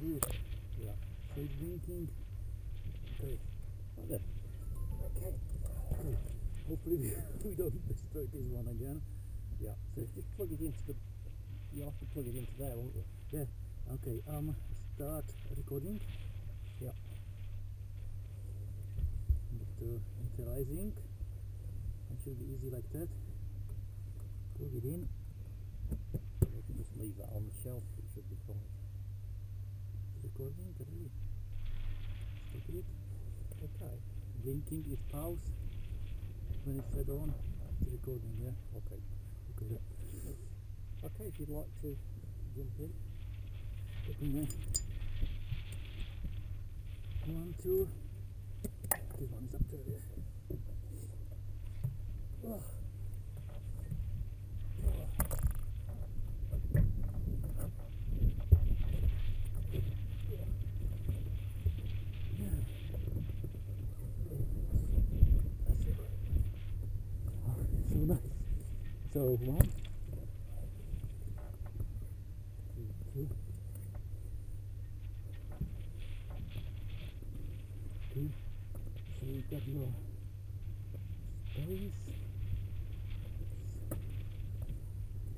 do it. Yeah. So it's blinking. Okay. Well then. Okay. Cool. Hopefully we don't destroy this one again. Yeah. So just plug it into the. You have to plug it into there, won't you? There. Okay. Start recording. Yeah. Initializing. It should be easy like that. Plug it in. You can just leave that on the shelf. It should be fine. Recording. Really. Stop it. Okay. Blinking is pause. When it's set on, it's recording. Yeah. Okay. Okay. Okay. If you'd like to jump in, in there. 1, 2. This one's up to there. Oh. So nice. So 1, 2, 2. So you got your space.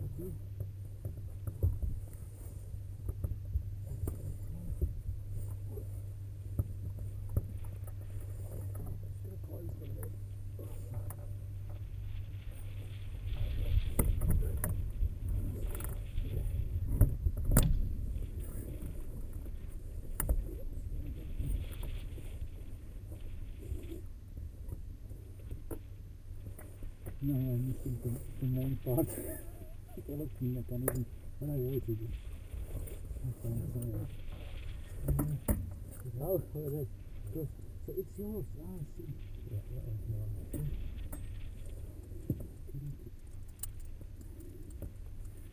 Okay. No, I'm missing the main part. The locking mechanism when I waited it. Oh, there. Good. So it's yours. Ah, I see. Yeah, that was mine.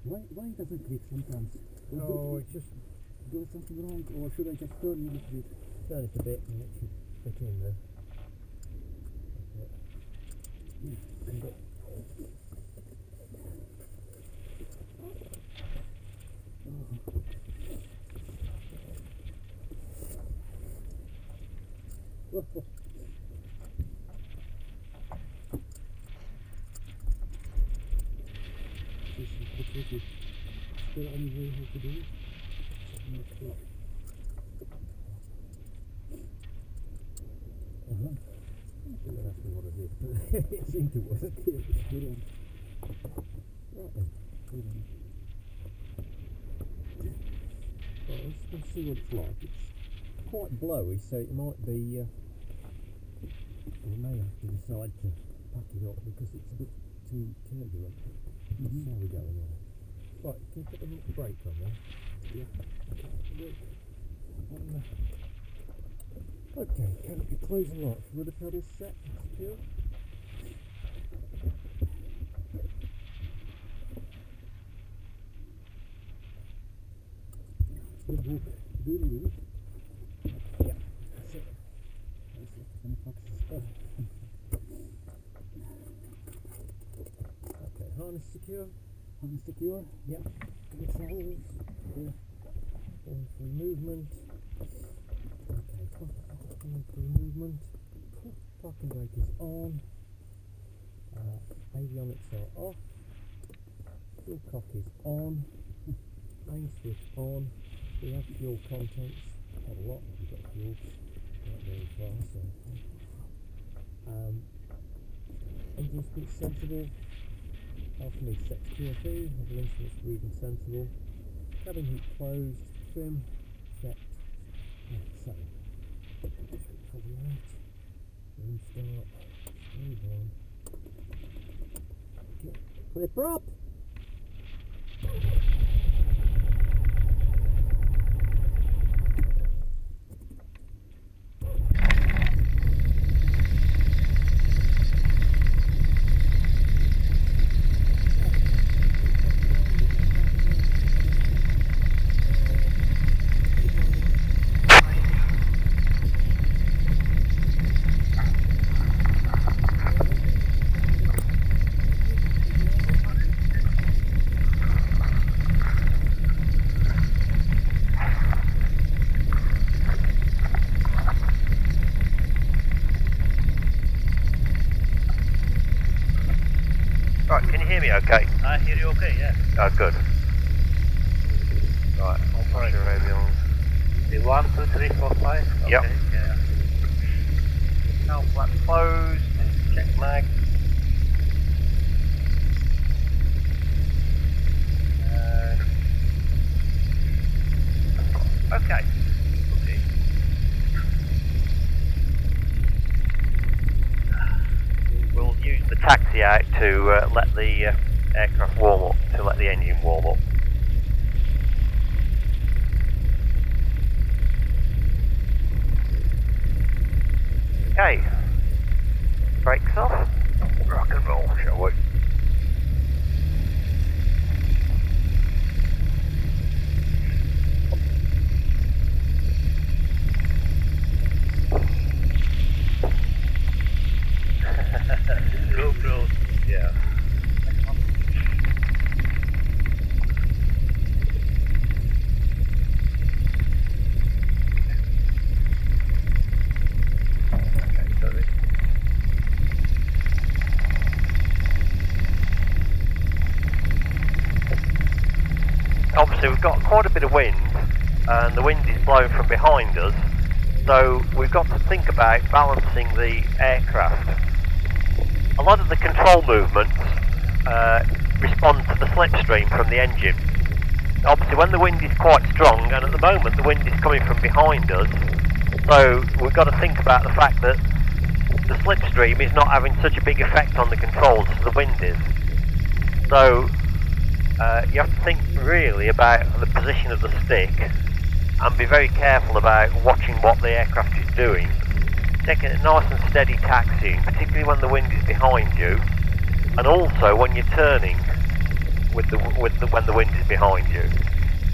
Why does it click sometimes? It's just doing something wrong, or should I just turn it a bit? turn it a bit and it should fit in there. Yeah. And it, This is tricky. Is there any way how to do it? I'm not sure. that's exactly what it is. It seemed to work. Brilliant. Right then. Brilliant. Well, let's see what it's like. It's quite blowy, so it might be. We may have to decide to pack it up because it's a bit too turbulent. That's how we go anyway. Right, can you put the brake on there? Yeah. Okay, can you close and lock? Rudder pedals set, secure. Good book. Doodle. Yeah, that's it. That's it. Any foxes? Okay, harness secure. Harness secure. Yep. Controls. Yeah. On free movement. Okay, on free movement. Parking brake is on. Avionics are off. Fuel cock is on. Main switch on. We have fuel contents. Not a lot, we've got fuel. Not very far, so. Engine speed sensible. Alpha needs set to QFE. Have the instruments reading sensible. Cabin heat closed. Trim checked. So, pull out. Room start. Move on. Okay. Clip up. hear me okay? I hear you okay, yeah. Oh, good. Right, I'll push your radio on. The 1, 2, 3, 4, 5? Okay, Yep. yeah. Now flat closed, check mag. Okay. Okay. We'll use the taxi out to let the aircraft warm up, to let the engine warm up. Okay. Brakes off. Rock and roll, shall we? GoPro. Yeah. Okay, so this. Obviously we've got quite a bit of wind, and the wind is blowing from behind us, so we've got to think about balancing the aircraft. A lot of the control movements respond to the slipstream from the engine. Obviously when the wind is quite strong, and at the moment the wind is coming from behind us, so we've got to think about the fact that the slipstream is not having such a big effect on the controls as the wind is. So you have to think really about the position of the stick and be very careful about watching what the aircraft is doing. Taking it nice and steady taxiing, particularly when the wind is behind you, and also when you're turning when the wind is behind you,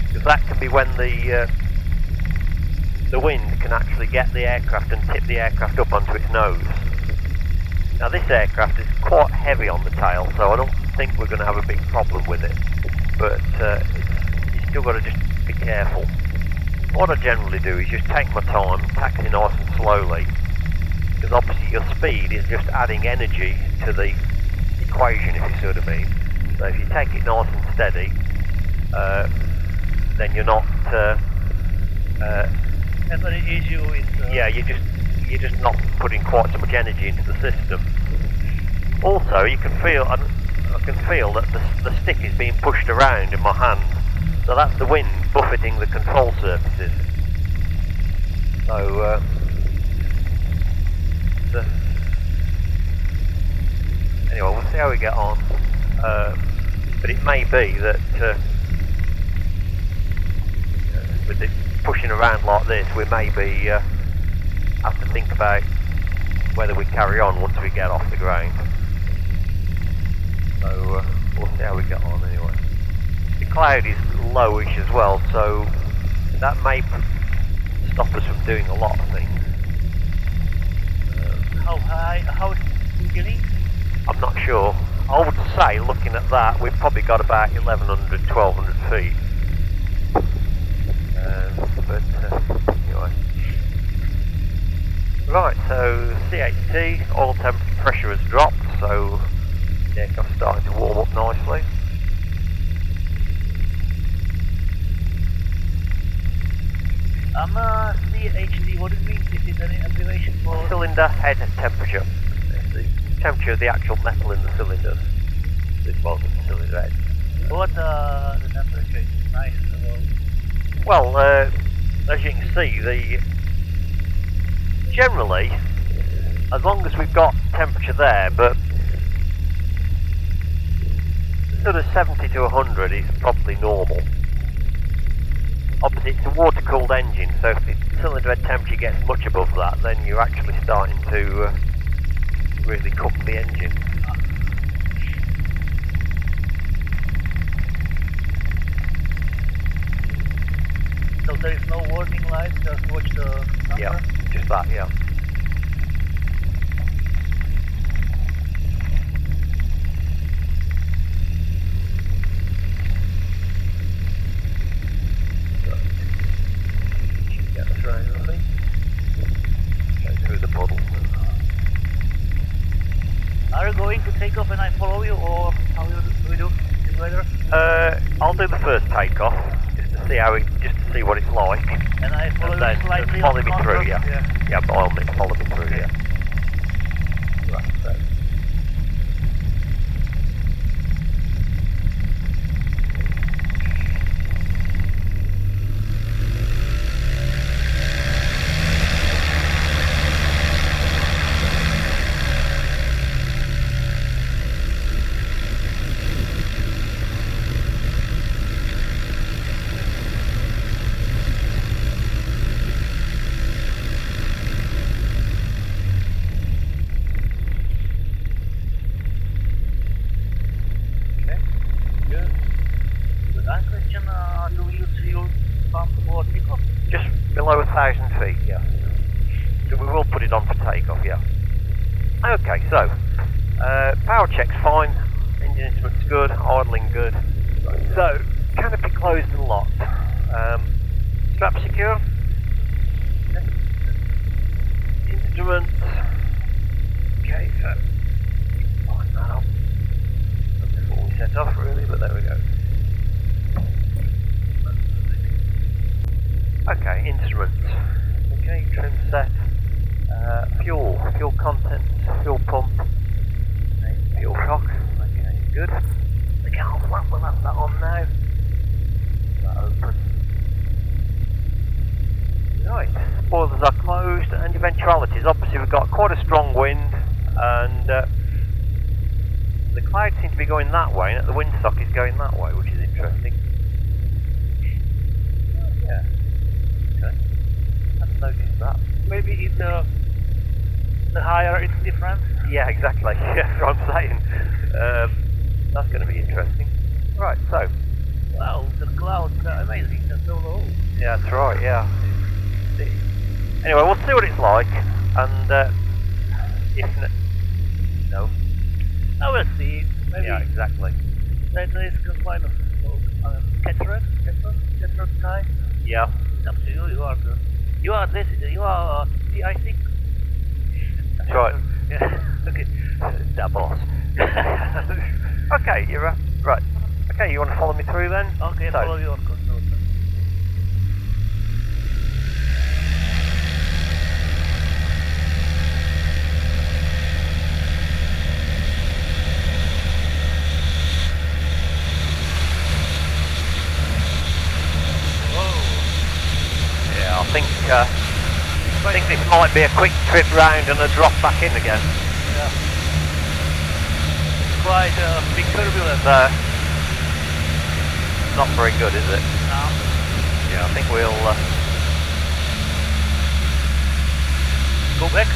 because that can be when the wind can actually get the aircraft and tip the aircraft up onto its nose. Now this aircraft is quite heavy on the tail, so I don't think we're going to have a big problem with it, but you still got to just be careful. What I generally do is just take my time, taxi nice and slowly, because obviously your speed is just adding energy to the equation, if you see what I mean. So if you take it nice and steady, then you're not. And what it is you is. Yeah, you're just not putting quite so much energy into the system. Also, you can feel, I can feel that the stick is being pushed around in my hand. So that's the wind buffeting the control surfaces. So. Anyway, we'll see how we get on, but it may be that with it pushing around like this, we maybe have to think about whether we carry on once we get off the ground. So we'll see how we get on anyway. The cloud is lowish as well, so that may stop us from doing a lot of things. How high? How getting? I'm not sure. I would say, looking at that, we've probably got about 1,100, 1,200 feet. But anyway. Right, so CHT, oil pressure has dropped, so the aircraft's starting to warm up nicely. CHT, what does it mean? Is it an abbreviation for? Cylinder head temperature. It's the temperature of the actual metal in the cylinder. This was the cylinder head. What the temperature is nice. Well, as you can see, generally, as long as we've got temperature there, but sort of 70 to 100 is probably normal. Obviously, it's a water-cooled engine, so if the cylinder head temperature gets much above that, then you're actually starting to really cook the engine. So there is no warning light, just watch the number? Yeah, just that, yeah. Get the train, I think. Go through the puddle. Are you going to take off and I follow you, or how you do the first takeoff just to see what it's like. And I follow And then you slightly follow on me counter. through, yeah. Yeah, by all means, follow me through, Okay. yeah. Right, so. Okay. Good. Good. And question, do we use fuel pump for takeoff? Just below 1,000 feet, yeah. So we will put it on for takeoff, yeah. Okay, so power check's fine, engine instrument's good, idling good. So canopy closed and locked. Strap secure. Instruments. Okay, so line that up. That's before we set off really, but there we go. Okay, instruments. Okay, trim set. Fuel contents, fuel pump, fuel shock. Okay, good. The car flap, we'll have that on now. That open. Right, spoilers are closed, and eventualities. Obviously, we've got quite a strong wind, and the clouds seem to be going that way, and the windsock is going that way, which is interesting. Yeah. Okay. Hadn't noticed that. Maybe it's the higher it's different. Yeah, exactly. Yeah, that's what I'm saying. That's going to be interesting. Right, so. Wow, the clouds are amazing. They're so low. Yeah, that's right, yeah. Anyway, we'll see what it's like, and if no. I will see. Maybe Yeah, exactly. there is some kind of cataract sky. Yeah. It's up to you. You are CI6. That's right. Yeah. Okay. That boss. Okay, you're right. Okay, you want to follow me through then? Okay, So, follow you on control. yeah, I think this might be a quick trip round and a drop back in again. Yeah. Quite big turbulence. Not very good, is it? No. Yeah, I think we'll. Go back?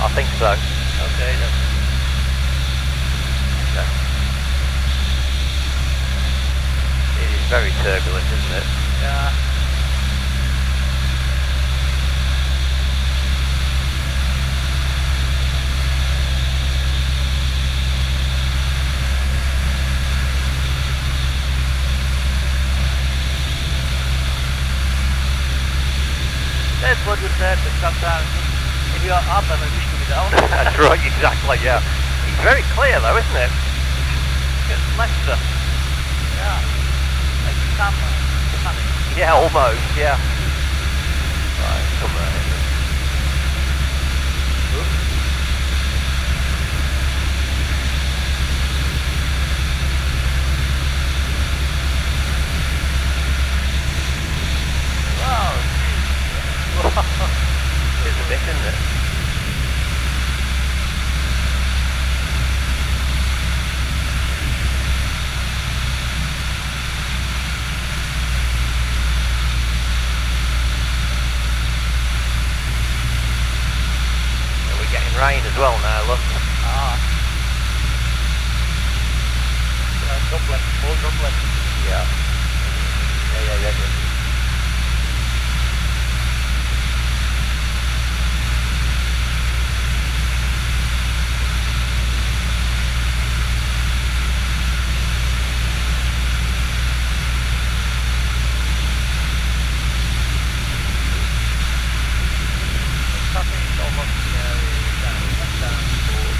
I think so. Okay, then. Okay. It is very turbulent, isn't it? Yeah. That's what you said, that sometimes if you are up and you wish to be down. That's right, exactly, yeah. It's very clear though, isn't it? It's Leicester. Yeah. Like summer. Sunny. Yeah, almost, yeah. Right, come round. Wow. It's a bit, isn't it? Yeah, we're getting rain as well now, look. Droplet, small droplet. Yeah. Yeah. Something is almost down for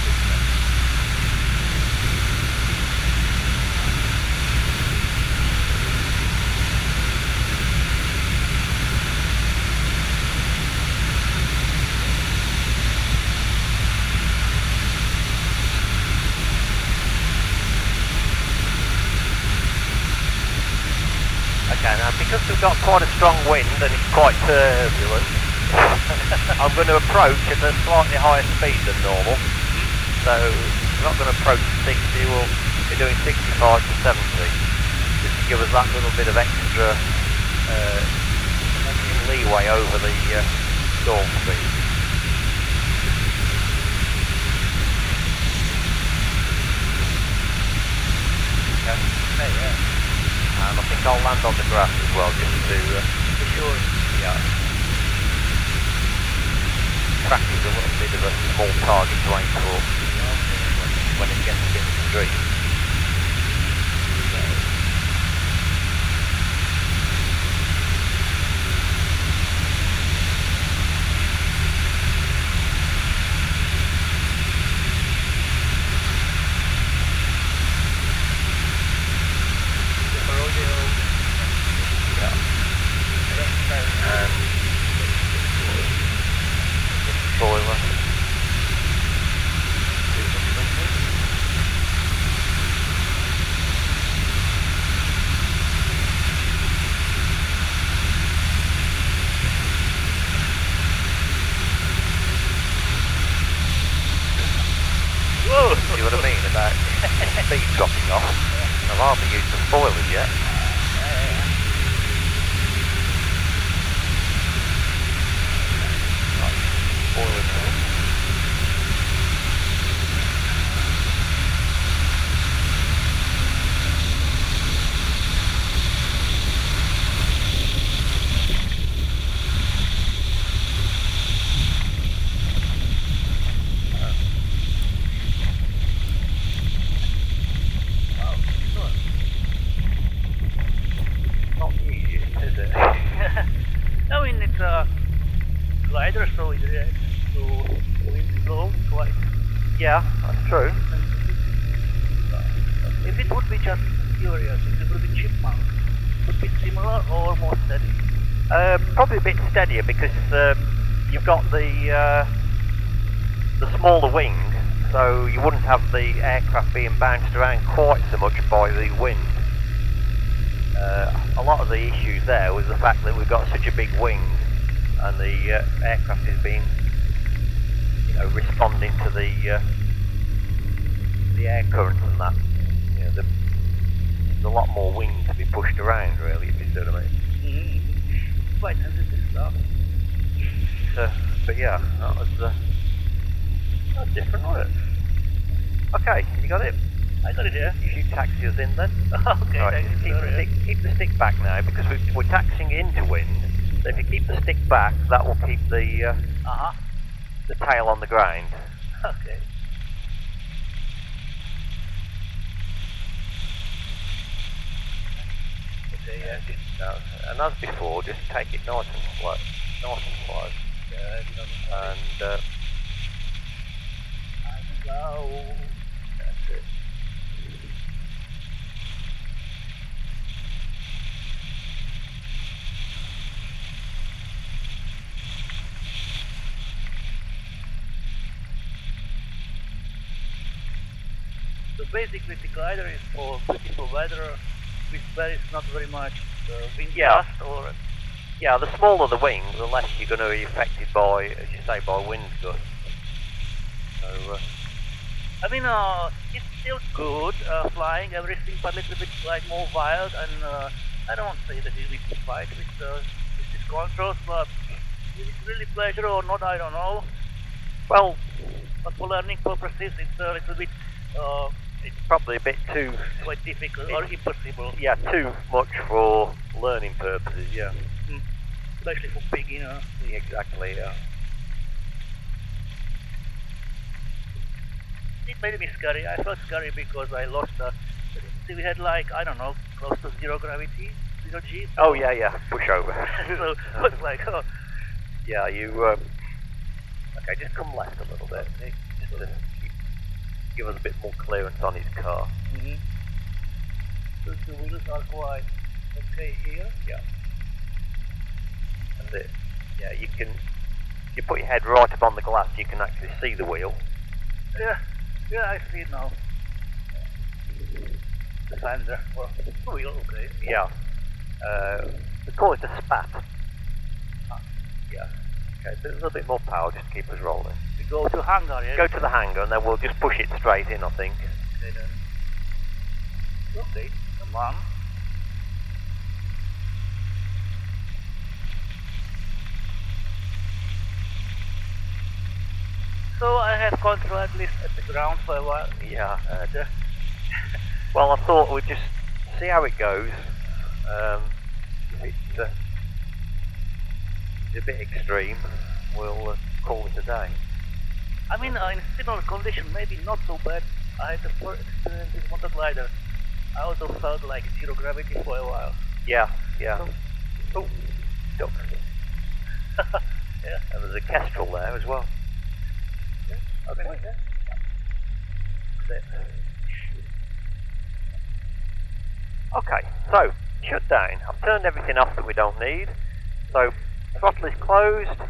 Okay, now because we've got quite a strong wind and it's quite turbulent, I'm going to approach at a slightly higher speed than normal. So we're not going to approach 60, we'll be doing 65 to 70. Just to give us that little bit of extra leeway over the storm speed. Okay. Yeah. And I think I'll land on the grass as well, just to be sure. Yeah. Track is a little bit of a small target to aim for when it gets a bit extreme. See what I mean about speed dropping off? I've hardly used the spoilers yet. Spoilers now. I mean, it's a glider, so it reacts to wind flow quite. Yeah, that's true. If it would be just curious, if it would be chipmunk, would it be similar or more steady? Probably a bit steadier because you've got the smaller wing, so you wouldn't have the aircraft being bounced around quite so much by the wind. A lot of the issues there was the fact that we've got such a big wing and the aircraft is being, responding to the air currents and that. There's a lot more wing to be pushed around, really, if you see what I mean. Quite sensitive stuff. But yeah, that was different, wasn't it? Okay, you got it? I got it here. You should taxi us in then. Okay, right, thank you. keep the stick back now because we're taxiing into wind. So if you keep the stick back, that will keep the tail on the ground. Okay. Okay, yeah. And as before, just take it nice and slow. Yeah, And go. that's it. So basically the glider is for beautiful weather with where it's not very much wind gust or... Yeah, the smaller the wing, the less you're going to be affected by, as you say, by wind gusts. So, I mean, it's still good flying everything, but a little bit like more wild, and I don't say that you need to fight with these controls, but is it really pleasure or not, I don't know. well, But for learning purposes, it's a little bit it's probably a bit too, quite difficult or impossible. yeah, too much for learning purposes, yeah. Especially for beginners. Exactly, yeah. It made me scary. I felt scary because I lost we had like, I don't know, close to zero gravity, 0 G. Oh, yeah, push over. So I was like, oh. Yeah, you, okay, just come left a little bit. Just to give us a bit more clearance on his car. So the wheels are quite okay here. Yeah. That's it. Yeah, you can, if you put your head right up on the glass, you can actually see the wheel. Yeah, I see it now. The fender, well, wheel, okay. Yeah. We call it a spat. Yeah. Okay, so a little bit more power just to keep us rolling. We go to hangar, yeah? Go to the hangar and then we'll just push it straight in, I think. Okay, then. Okay, come on. So I have control at least at the ground for a while. Yeah. Well, I thought we'd just see how it goes. If it's a bit extreme, we'll call it a day. I mean, in similar condition, maybe not so bad. I had the first experience with motor glider. I also felt like zero gravity for a while. Yeah, yeah. Oh, duck. Yeah. And there's a kestrel there as well. Yeah, okay. Yeah. That's it. Okay, so shut down. I've turned everything off that we don't need. So throttle is closed.